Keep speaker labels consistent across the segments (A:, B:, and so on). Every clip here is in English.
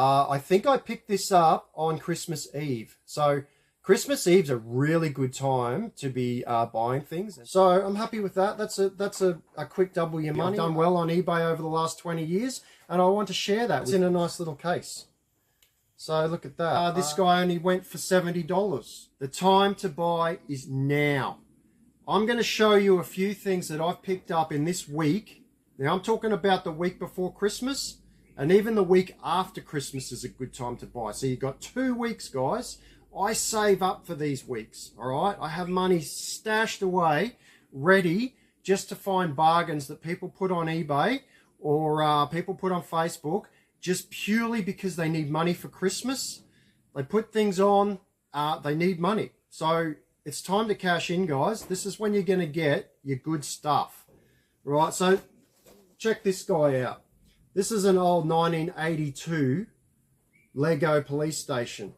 A: I think I picked this up on Christmas Eve. So Christmas Eve's a really good time to be buying things. So I'm happy with that. That's a quick double your money. I've done well on eBay over the last 20 years, and I want to share that. It's in a nice little case. So look at that. This guy only went for $70. The time to buy is now. I'm going to show you a few things that I've picked up in this week. Now I'm talking about the week before Christmas. And even the week after Christmas is a good time to buy. So you've got 2 weeks, guys. I save up for these weeks, all right? I have money stashed away, ready, just to find bargains that people put on eBay or people put on Facebook, just purely because they need money for Christmas. They put things on, they need money. So it's time to cash in, guys. This is when you're going to get your good stuff, right? So check this guy out. This is an old 1982 Lego police station.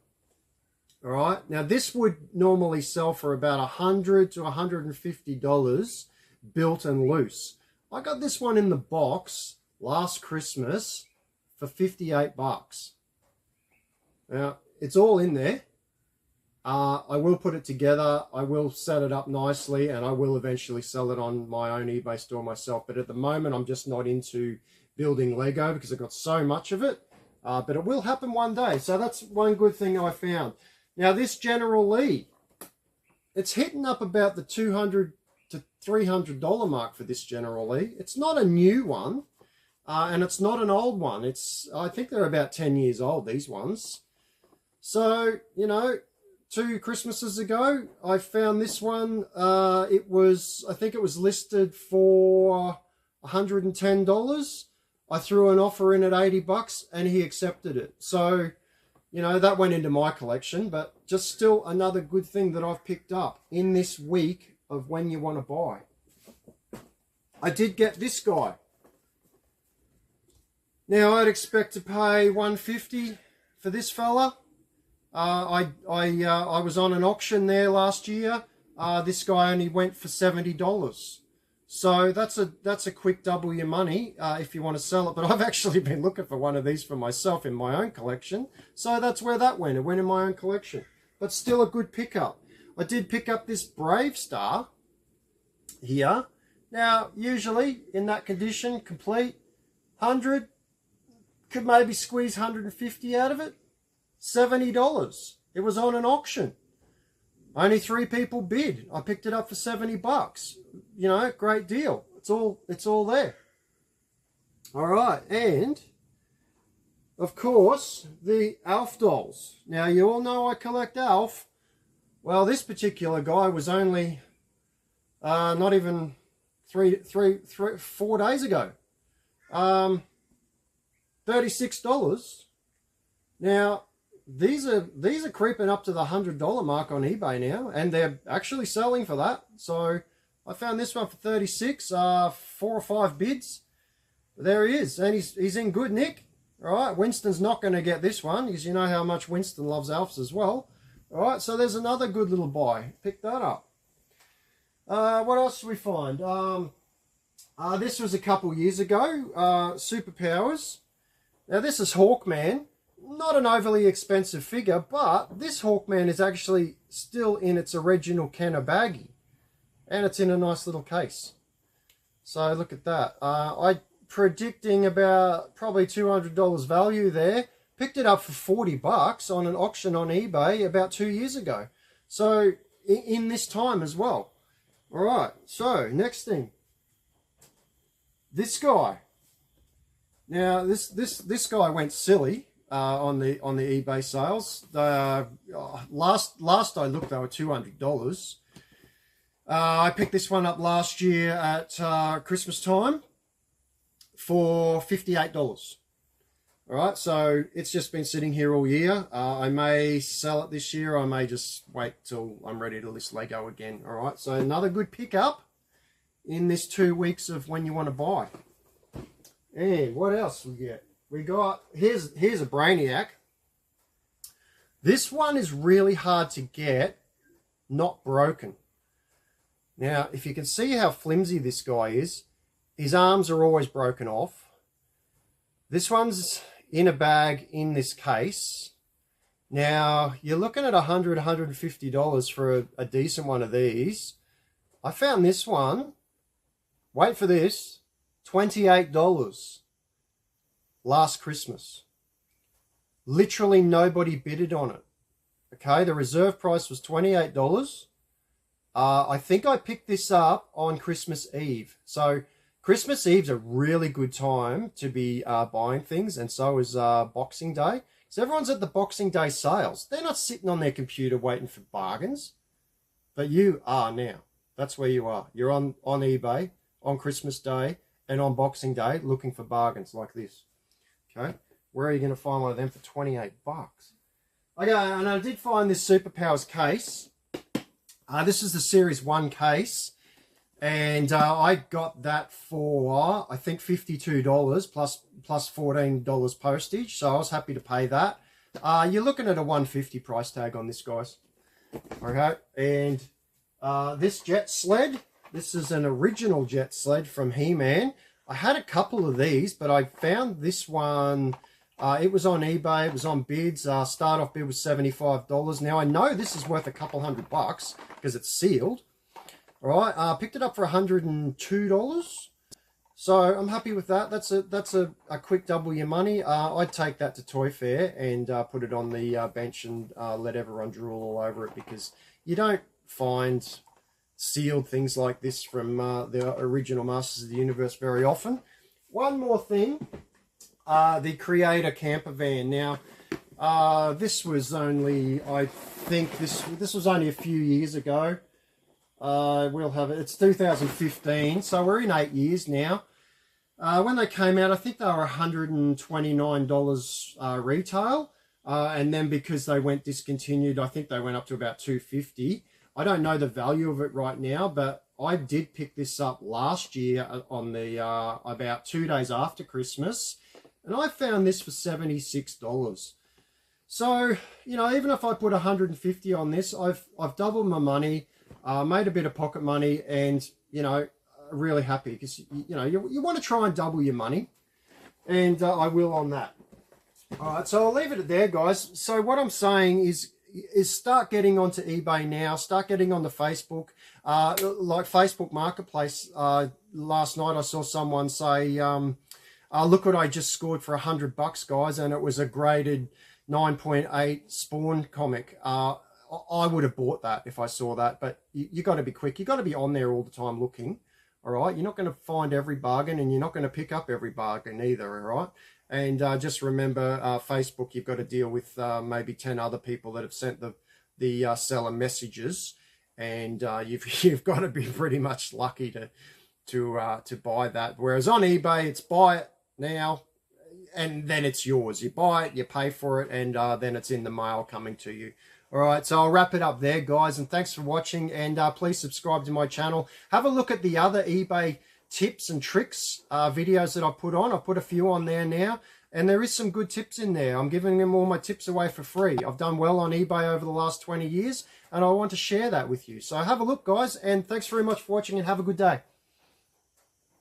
A: All right. Now, this would normally sell for about $100 to $150 built and loose. I got this one in the box last Christmas for $58. Now, it's all in there. I will put it together. I will set it up nicely, and I will eventually sell it on my own eBay store myself. But at the moment, I'm just not into building Lego because I've got so much of it, but it will happen one day. So that's one good thing I found. Now this General Lee, it's hitting up about the $200 to $300 mark for this General Lee. It's not a new one, and it's not an old one. I think they're about 10 years old, these ones. So, you know, 2 Christmases ago, I found this one. I think it was listed for $110. I threw an offer in at $80 and he accepted it. So, you know, that went into my collection, but just still another good thing that I've picked up in this week of when you want to buy. I did get this guy. Now, I'd expect to pay $150 for this fella. I was on an auction there last year. This guy only went for $70. So that's a quick double your money if you want to sell it. But I've actually been looking for one of these for myself in my own collection. So that's where that went. It went in my own collection. But still a good pickup. I did pick up this Brave Star here. Now, usually in that condition, complete, 100, could maybe squeeze 150 out of it. $70. It was on an auction. Only 3 people bid. I picked it up for $70. You know, great deal. It's all there. All right, and of course the Alf dolls. Now you all know I collect Alf. Well, this particular guy was only not even 4 days ago. $36. Now, these are creeping up to the $100 mark on eBay now, and they're actually selling for that. So I found this one for $36. 4 or 5 bids. But there he is, and he's in good nick. All right, Winston's not going to get this one because you know how much Winston loves Alfs as well. All right, so there's another good little buy. Pick that up. What else did we find? This was a couple years ago. Superpowers. Now this is Hawkman. Not an overly expensive figure, but this Hawkman is actually still in its original Kenner baggie. And it's in a nice little case. So look at that. I predicting about probably $200 value there. Picked it up for $40 on an auction on eBay about 2 years ago. So in this time as well. All right. So next thing. This guy. Now this guy went silly. On the eBay sales. Last I looked, they were $200. I picked this one up last year at Christmas time for $58. All right, so it's just been sitting here all year. I may sell it this year. I may just wait till I'm ready to list Lego again. All right, so another good pickup in this 2 weeks of when you want to buy. And what else we get? We got, here's a Brainiac. This one is really hard to get, not broken. Now, if you can see how flimsy this guy is, his arms are always broken off. This one's in a bag in this case. Now, you're looking at $100, $150 for a decent one of these. I found this one, wait for this, $28 last Christmas. Literally nobody bidded on it. Okay, the reserve price was $28. I think I picked this up on Christmas Eve. So Christmas Eve's a really good time to be buying things, and so is Boxing Day. So everyone's at the Boxing Day sales. They're not sitting on their computer waiting for bargains. But you are now. That's where you are. You're on eBay on Christmas Day and on Boxing Day looking for bargains like this. Okay, where are you going to find one of them for 28 bucks? Okay, and I did find this Superpowers case. This is the Series 1 case. And I got that for, I think, $52 plus $14 postage. So I was happy to pay that. You're looking at a $150 price tag on this, guys. Okay, and this jet sled, this is an original jet sled from He-Man. I had a couple of these, but I found this one. It was on eBay. It was on bids. Start off bid was $75. Now I know this is worth a couple $100 because it's sealed. All right, picked it up for $102. So I'm happy with that. That's a quick double your money. I'd take that to Toy Fair and put it on the bench and let everyone drool all over it, because you don't find sealed things like this from the original Masters of the Universe very often. One more thing. The Creator camper van. Now, this was only, I think this was only a few years ago. We'll have it. It's 2015, so we're in 8 years now. When they came out, I think they were $129 retail, and then because they went discontinued, I think they went up to about $250. I don't know the value of it right now, but I did pick this up last year on the about 2 days after Christmas. And I found this for $76. So, you know, even if I put $150 on this, I've doubled my money, made a bit of pocket money, and, you know, really happy, because, you know, you want to try and double your money, and I will on that. All right, so I'll leave it at there, guys. So what I'm saying is start getting onto eBay now, start getting on the Facebook, like Facebook Marketplace. Last night I saw someone say, look what I just scored for $100, guys, and it was a graded 9.8 Spawn comic. I would have bought that if I saw that, but you got to be quick. You got to be on there all the time looking. All right, you're not going to find every bargain, and you're not going to pick up every bargain either. All right, and just remember, Facebook, you've got to deal with maybe 10 other people that have sent the seller messages, and you've got to be pretty much lucky to buy that. Whereas on eBay, it's buy it now, and then it's yours. You buy it, you pay for it, and then it's in the mail coming to you. All right, so I'll wrap it up there, guys, and thanks for watching, and please subscribe to my channel. Have a look at the other eBay tips and tricks videos that I put on. I put a few on there now, and there is some good tips in there. I'm giving them all my tips away for free. I've done well on eBay over the last 20 years, and I want to share that with you. So have a look, guys, and thanks very much for watching, and have a good day.